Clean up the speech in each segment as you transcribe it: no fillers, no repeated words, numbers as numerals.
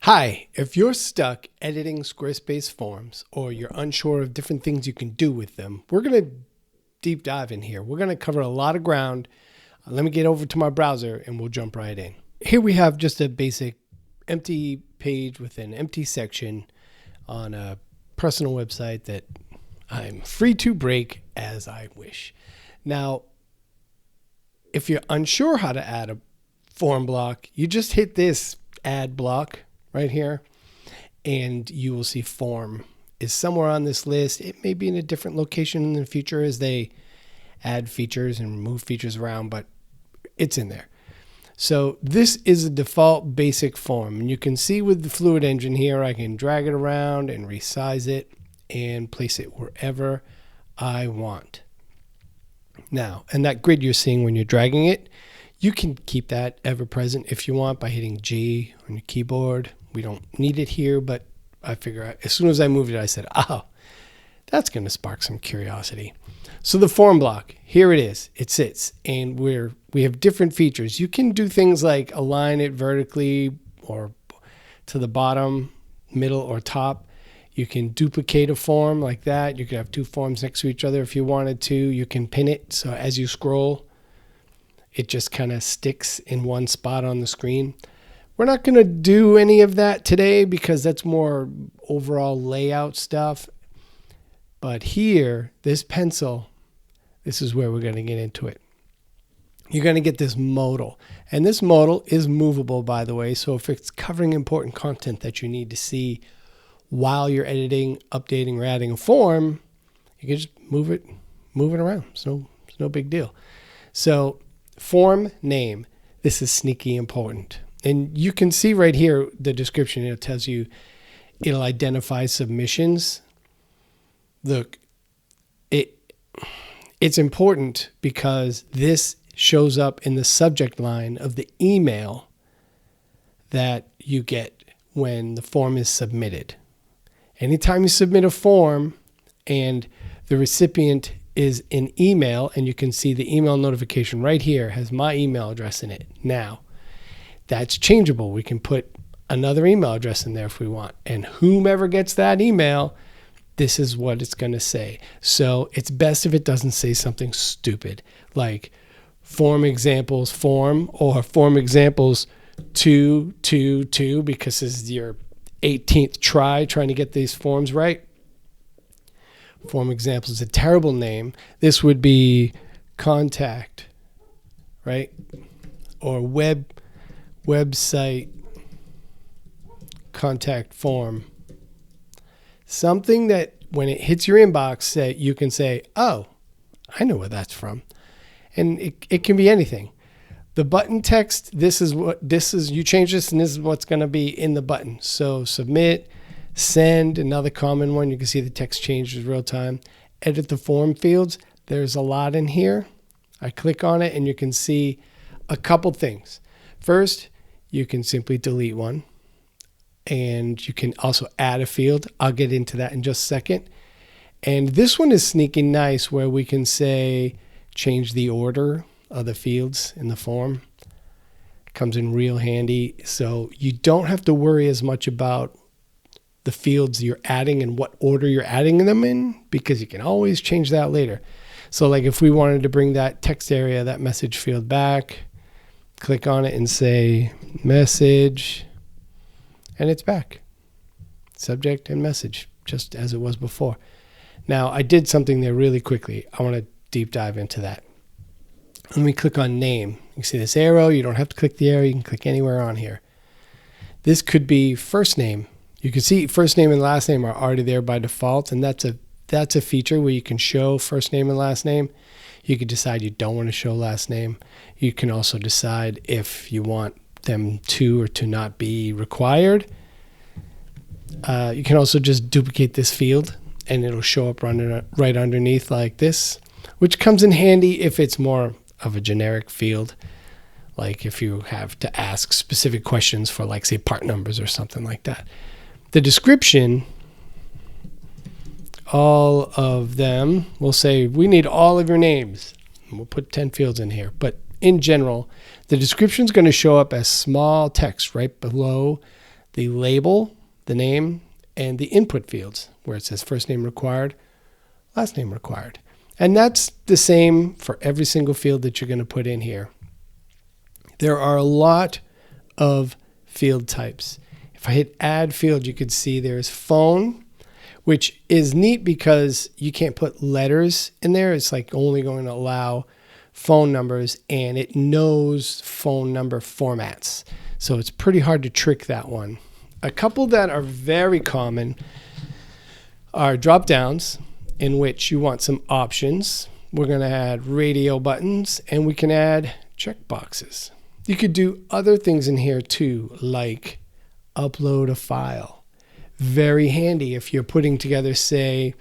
Hi, if you're stuck editing Squarespace forms or you're unsure of different things you can do with them, we're going to deep dive in here. We're going to cover a lot of ground. Let me get over to my browser and we'll jump right in. Here we have just a basic empty page with an empty section on a personal website that I'm free to break as I wish. Now, if you're unsure how to add a form block, you just hit this add block right here, and you will see form is somewhere on this list. It may be in a different location in the future as they add features and move features around, but it's in there. So this is a default basic form, and you can see with the Fluid Engine here, I can drag it around and resize it and place it wherever I want. Now, and that grid you're seeing when you're dragging it, you can keep that ever present if you want by hitting G on your keyboard. We don't need it here, but I figure as soon as I moved it, I said, oh, that's going to spark some curiosity. So the form block, here it is. It sits, and we have different features. You can do things like align it vertically or to the bottom, middle, or top. You can duplicate a form like that. You could have two forms next to each other if you wanted to. You can pin it, so as you scroll, it just kind of sticks in one spot on the screen. We're not going to do any of that today because that's more overall layout stuff. But here, this pencil, this is where we're going to get into it. You're going to get this modal. And this modal is movable, by the way. So if it's covering important content that you need to see while you're editing, updating, or adding a form, you can just move it around. It's no big deal. So form name, this is sneaky important. And you can see right here, the description, it tells you it'll identify submissions. Look, it's important because this shows up in the subject line of the email that you get when the form is submitted. Anytime you submit a form and the recipient is an email, and you can see the email notification right here has my email address in it. Now, that's changeable. We can put another email address in there if we want. And whomever gets that email, this is what it's going to say. So it's best if it doesn't say something stupid like form examples form or form examples 222 because this is your 18th trying to get these forms right. Form examples is a terrible name. This would be contact, right? Or website contact form. Something that when it hits your inbox, you can say, oh, I know where that's from. And it can be anything. The button text, you change this and this is what's going to be in the button. So submit, send, another common one. You can see the text changes real time. Edit the form fields. There's a lot in here. I click on it and you can see a couple things. First, you can simply delete one. And you can also add a field. I'll get into that in just a second. And this one is sneaky nice where we can say change the order of the fields in the form. It comes in real handy. So you don't have to worry as much about the fields you're adding and what order you're adding them in because you can always change that later. So like if we wanted to bring that text area, that message field back, click on it and say message, and it's back. Subject and message, just as it was before. Now, I did something there really quickly. I want to deep dive into that. Let me click on name. You see this arrow. You don't have to click the arrow. You can click anywhere on here. This could be first name. You can see first name and last name are already there by default, and that's a feature where you can show first name and last name. You could decide you don't want to show last name. You can also decide if you want them to or to not be required. You can also just duplicate this field and it'll show up right underneath like this, which comes in handy if it's more of a generic field, like if you have to ask specific questions for like say part numbers or something like that. The description, all of them will say we need all of your names. We'll put 10 fields in here, but in general, the description is going to show up as small text right below the label, the name, and the input fields where it says first name required, last name required. And that's the same for every single field that you're going to put in here. There are a lot of field types. If I hit add field, you can see there's phone, which is neat because you can't put letters in there. It's like only going to allow phone numbers, and it knows phone number formats. So it's pretty hard to trick that one. A couple that are very common are drop downs, in which you want some options. We're going to add radio buttons, and we can add check boxes. You could do other things in here too, like upload a file. Very handy if you're putting together, say,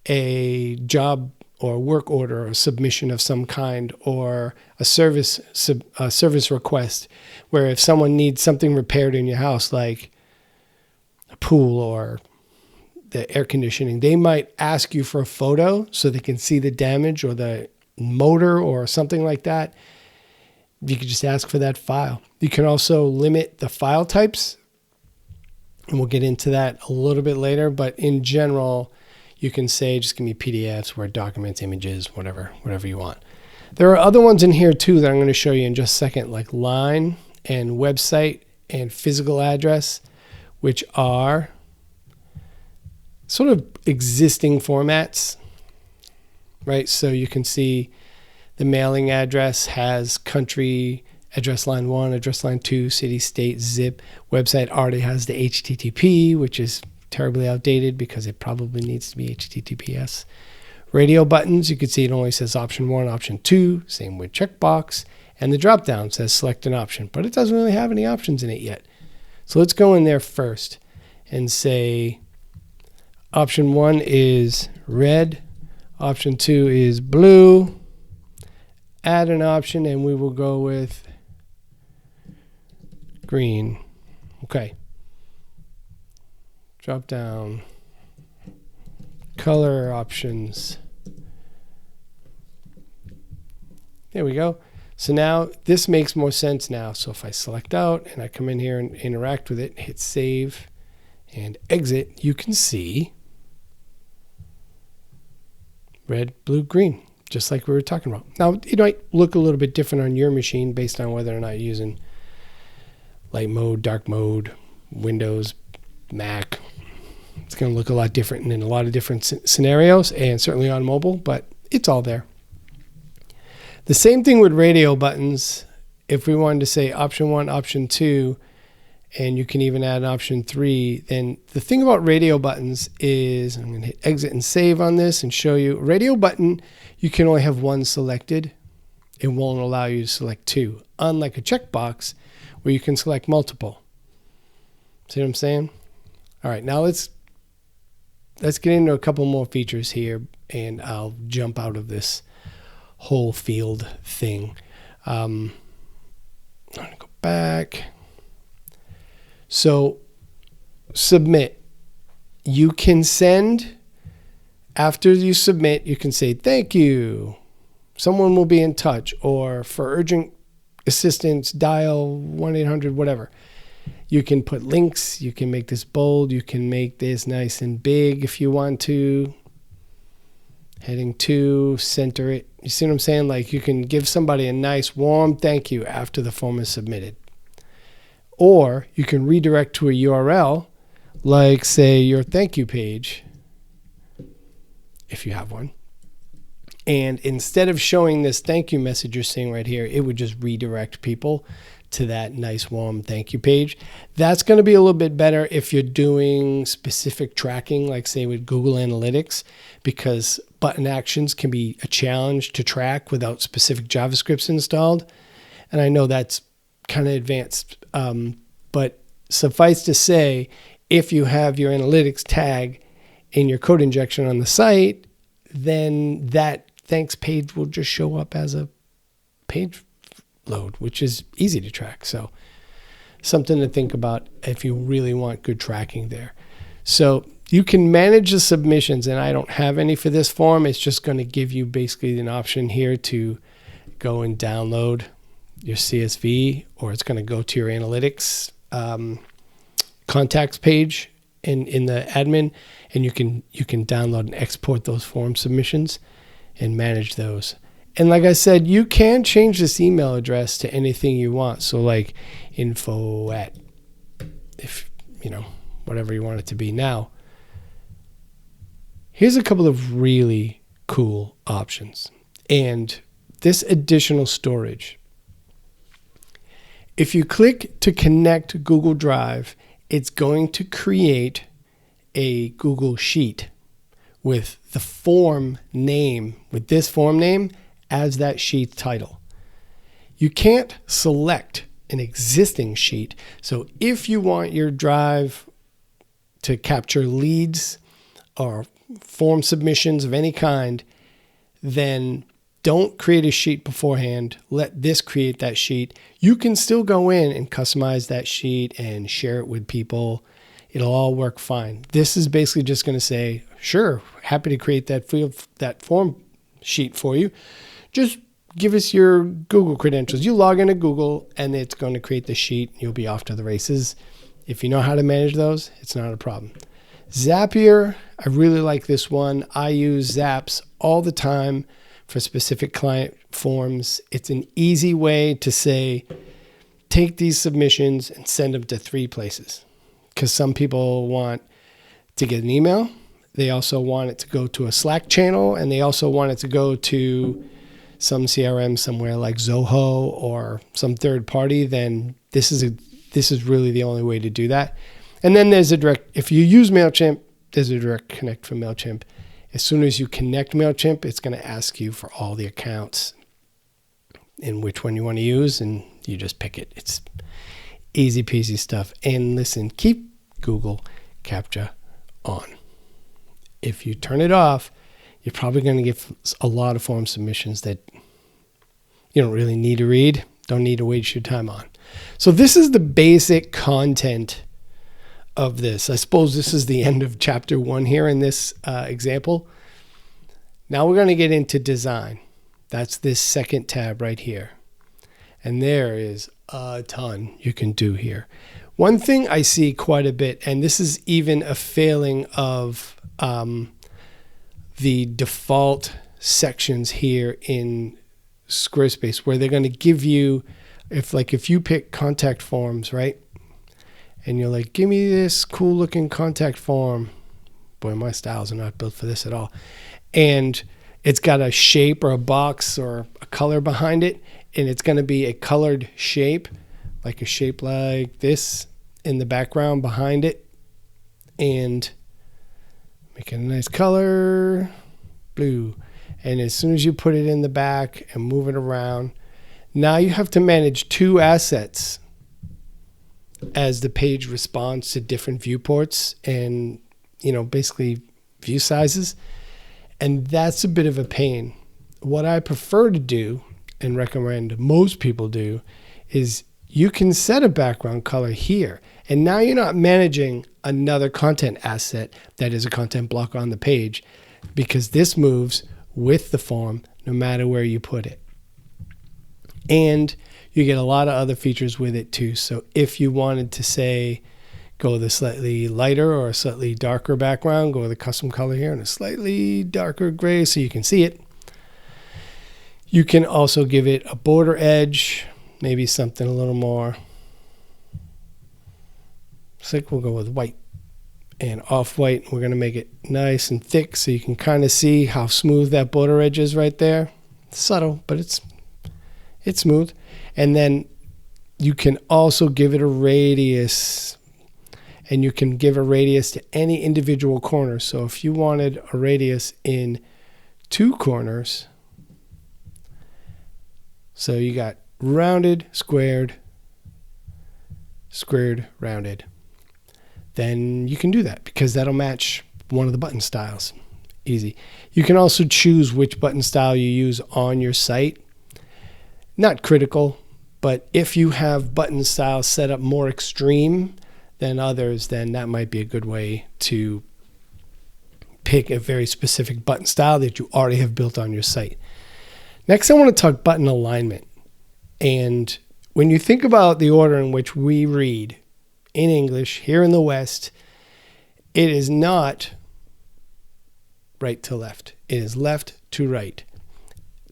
a job or work order or submission of some kind, or a service request, where if someone needs something repaired in your house, like a pool or the air conditioning, they might ask you for a photo so they can see the damage or the motor or something like that. You could just ask for that file. You can also limit the file types, and we'll get into that a little bit later, but in general, you can say, just give me PDFs, Word documents, images, whatever you want. There are other ones in here too that I'm going to show you in just a second, like line and website and physical address, which are sort of existing formats, right? So you can see the mailing address has country, address line 1, address line 2, city, state, zip. Website already has the HTTP, which is terribly outdated because it probably needs to be HTTPS. Radio buttons, you can see it only says option 1, option 2, same with checkbox. And the drop down says select an option, but it doesn't really have any options in it yet. So let's go in there first and say option 1 is red, option 2 is blue. Add an option, and we will go with green. Okay. Drop down. Color options. There we go. So now this makes more sense now. So if I select out and I come in here and interact with it, hit save and exit, you can see red, blue, green, just like we were talking about. Now, it might look a little bit different on your machine based on whether or not you're using light mode, dark mode, Windows, Mac. It's going to look a lot different in a lot of different scenarios, and certainly on mobile, but it's all there. The same thing with radio buttons. If we wanted to say option 1, option 2, and you can even add an option 3, then the thing about radio buttons is, I'm going to hit exit and save on this and show you, radio button, you can only have one selected. It won't allow you to select 2, unlike a checkbox where you can select multiple. See what I'm saying? All right, now let's get into a couple more features here, and I'll jump out of this whole field thing. I'm going to go back. So submit. You can send, after you submit, you can say, thank you. Someone will be in touch, or for urgent assistance, dial 1-800, whatever. You can put links. You can make this bold. You can make this nice and big if you want to. Heading 2, center it. You see what I'm saying? Like, you can give somebody a nice warm thank you after the form is submitted. Or you can redirect to a URL, like, say, your thank you page, if you have one. And instead of showing this thank you message you're seeing right here, it would just redirect people to that nice warm thank you page. That's going to be a little bit better if you're doing specific tracking, like say with Google Analytics, because button actions can be a challenge to track without specific JavaScripts installed. And I know that's kind of advanced, but suffice to say, if you have your analytics tag in your code injection on the site, then that thanks page will just show up as a page load, which is easy to track. So something to think about if you really want good tracking there. So you can manage the submissions, and I don't have any for this form. It's just going to give you basically an option here to go and download your CSV, or it's going to go to your analytics contacts page in the admin, and you can download and export those form submissions and manage those. And like I said, you can change this email address to anything you want. So like info at, if whatever you want it to be. Now, here's a couple of really cool options. And this additional storage, if you click to connect Google Drive, it's going to create a Google Sheet with the form name, with this form name as that sheet title. You can't select an existing sheet. So if you want your Drive to capture leads or form submissions of any kind, then don't create a sheet beforehand. Let this create that sheet. You can still go in and customize that sheet and share it with people. It'll all work fine. This is basically just going to say, sure, happy to create that form sheet for you. Just give us your Google credentials. You log into Google and it's going to create the sheet. You'll be off to the races. If you know how to manage those, it's not a problem. Zapier, I really like this one. I use Zaps all the time for specific client forms. It's an easy way to say, take these submissions and send them to 3 places. Because some people want to get an email. They also want it to go to a Slack channel, and they also want it to go to some CRM somewhere like Zoho or some third party. Then this is really the only way to do that. And then there's a direct, if you use MailChimp, there's a direct connect from MailChimp. As soon as you connect MailChimp, it's going to ask you for all the accounts and which one you want to use, and you just pick it. It's easy peasy stuff. And listen, keep Google CAPTCHA on. If you turn it off, you're probably going to get a lot of form submissions that you don't really need to read, don't need to waste your time on. So this is the basic content of this. I suppose this is the end of chapter 1 here in this example. Now we're going to get into design. That's this second tab right here. And there is a ton you can do here. One thing I see quite a bit, and this is even a failing of the default sections here in Squarespace, where they're going to give you, if you pick contact forms, right? And you're like, give me this cool looking contact form. Boy, my styles are not built for this at all. And it's got a shape or a box or a color behind it. And it's going to be a colored shape, like a shape like this in the background behind it. And make it a nice color, blue. And as soon as you put it in the back and move it around, now you have to manage 2 assets as the page responds to different viewports and, basically view sizes. And that's a bit of a pain. What I prefer to do and recommend most people do is you can set a background color here. And now you're not managing another content asset that is a content block on the page, because this moves with the form no matter where you put it. And you get a lot of other features with it too. So if you wanted to say, go with a slightly lighter or a slightly darker background, go with a custom color here and a slightly darker gray so you can see it. You can also give it a border edge, maybe something a little more. It's like we'll go with white and off-white. We're going to make it nice and thick so you can kind of see how smooth that border edge is right there. It's subtle, but it's smooth. And then you can also give it a radius, and you can give a radius to any individual corner. So if you wanted a radius in 2 corners, so you got rounded, squared, squared, rounded, then you can do that because that'll match one of the button styles. Easy. You can also choose which button style you use on your site. Not critical, but if you have button styles set up more extreme than others, then that might be a good way to pick a very specific button style that you already have built on your site. Next, I want to talk button alignment. And when you think about the order in which we read in English here in the West, it is not right to left. It is left to right.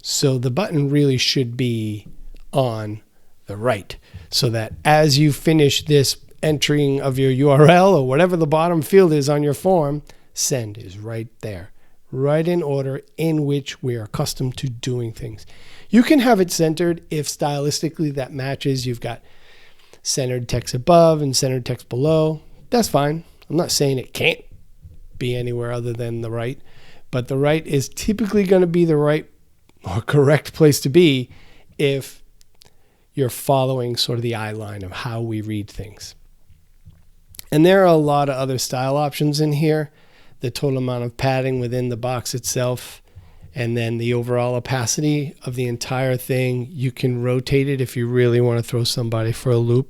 So the button really should be on the right, so that as you finish this entering of your URL or whatever the bottom field is on your form, send is right there, right in order in which we are accustomed to doing things. You can have it centered if stylistically that matches. You've got centered text above and centered text below. That's fine. I'm not saying it can't be anywhere other than the right, but the right is typically going to be the right or correct place to be if you're following sort of the eye line of how we read things. And there are a lot of other style options in here. The total amount of padding within the box itself, and then the overall opacity of the entire thing. You can rotate it if you really want to throw somebody for a loop.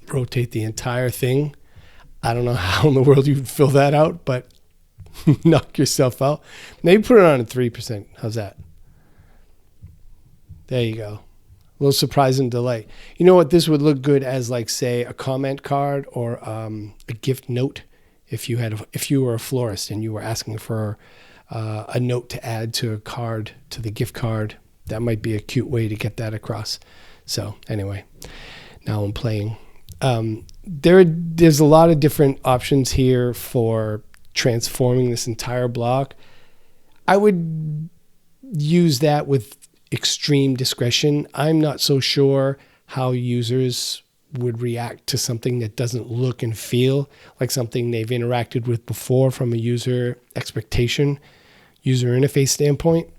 Rotate the entire thing. I don't know how in the world you'd fill that out, but knock yourself out. Maybe put it on at 3%. How's that? There you go. A little surprise and delay. You know what? This would look good as, like, say, a comment card or a gift note. If you were a florist and you were asking for a note to add to a card, to the gift card, that might be a cute way to get that across. So anyway, now I'm playing. There's a lot of different options here for transforming this entire block. I would use that with extreme discretion. I'm not so sure how users would react to something that doesn't look and feel like something they've interacted with before from a user expectation, user interface standpoint.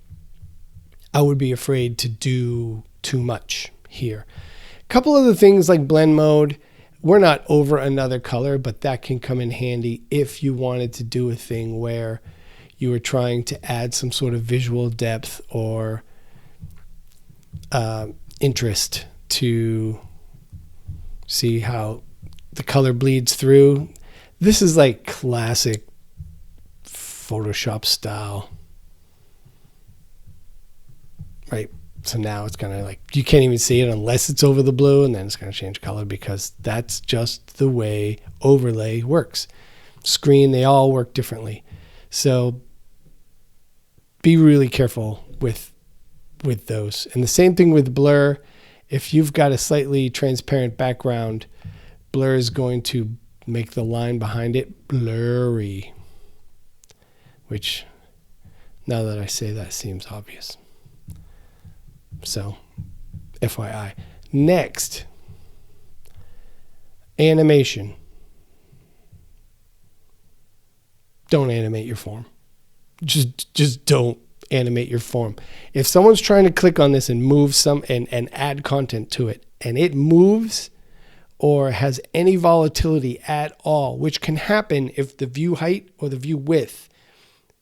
I would be afraid to do too much here. A couple other things like blend mode. We're not over another color, but that can come in handy if you wanted to do a thing where you were trying to add some sort of visual depth or interest to see how the color bleeds through. This is like classic Photoshop style, right? So now it's kind of like, you can't even see it unless it's over the blue, and then it's going to change color because that's just the way overlay works. Screen, they all work differently. So be really careful with those. And the same thing with blur. If you've got a slightly transparent background, blur is going to make the line behind it blurry, which, now that I say that, seems obvious. So, FYI. Next, animation. Don't animate your form. Just don't animate your form. If someone's trying to click on this and move some and add content to it, and it moves or has any volatility at all, which can happen if the view height or the view width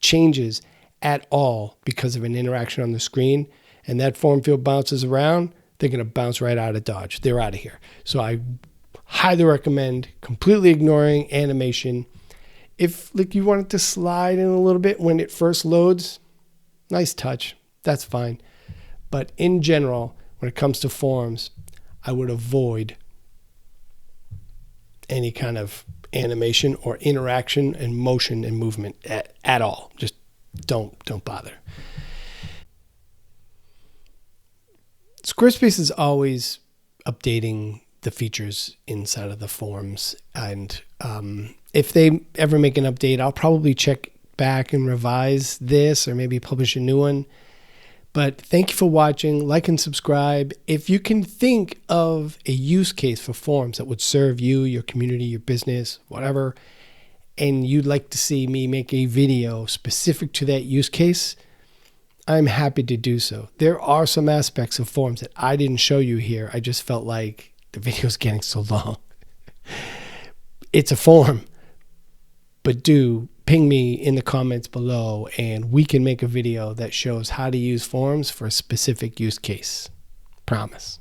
changes at all because of an interaction on the screen, and that form field bounces around, they're going to bounce right out of Dodge. They're out of here. So I highly recommend completely ignoring animation. If, like, you want it to slide in a little bit when it first loads, nice touch, that's fine. But in general, when it comes to forms, I would avoid any kind of animation or interaction and motion and movement at all. Just don't bother. Squarespace is always updating the features inside of the forms, and if they ever make an update, I'll probably check back and revise this or maybe publish a new one. But thank you for watching. Like and subscribe. If you can think of a use case for forms that would serve you, your community, your business, whatever, and you'd like to see me make a video specific to that use case, I'm happy to do so. There are some aspects of forms that I didn't show you here. I just felt like the video's getting so long. It's a form, but do ping me in the comments below and we can make a video that shows how to use forms for a specific use case. Promise.